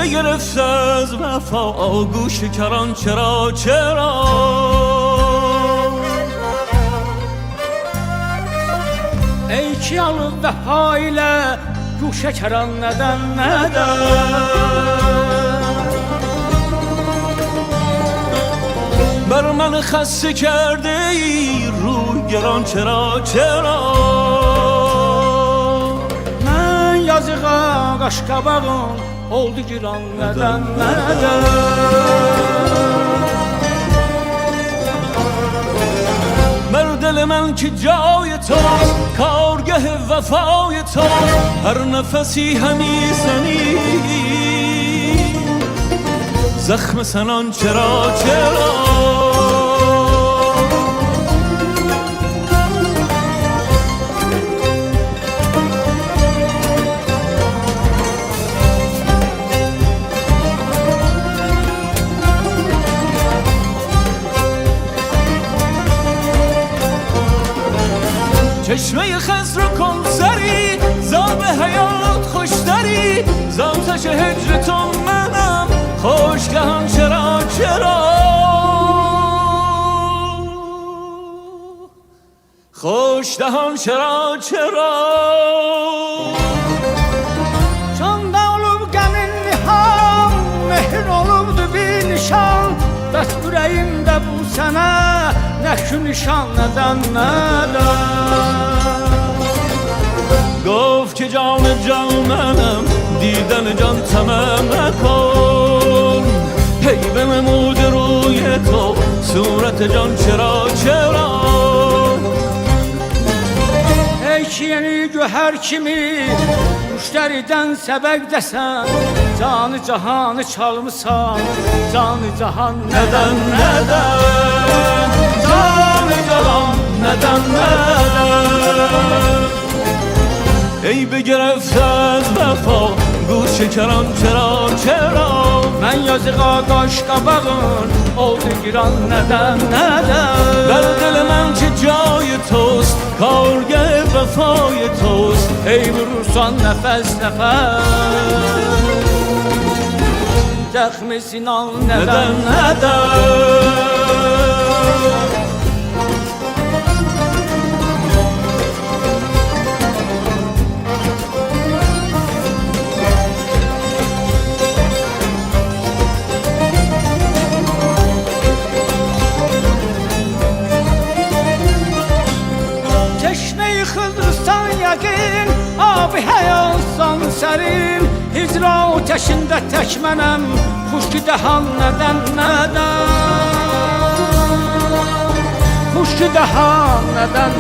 بگرفت از وفا گوش کران چرا چرا ey ki alıb vəfa ilə guşə kəran nədən بر من خسته کرده ای روی گران چرا چرا mən yazığa qaşqabağım oldu giran nədən بر دل من که جای توست کارگه وفای توست هر نفسی همی زنی زخم سنان چرا چرا چشمه خز رو کن سری زاب حیات خوشتری زاتش هجر تو منم خوشگهان چرا چرا خوشدهان چرا چرا Canda olub qəmin niham mehr olubdu bir nişan bəs ürəyimdə bu sənə nə şu nişan nədən گفت که جان جانم دیدن جان تمام نکن هی بنمود روی تو صورت جان چرا چرا ey ki yeni göhər kimi müştəridən səbəq desən canı cahanı çalmısan canı cahan neden neden canı canan neden neden ای بگرفت از وفا گوش کران چرا چرا mən yazığa qaşqabağın oldu giran nədən در دل من که جای توست کارگه وفای توست ey vurursan nəfəs nəfəs zəxmi sinan neden nədən neden Çeşme-i Xıdrıstan yəqin abi həyalsan sərin hicra ateşində tək mənəm xuşki dəhan nədən xuşki dəhan nədən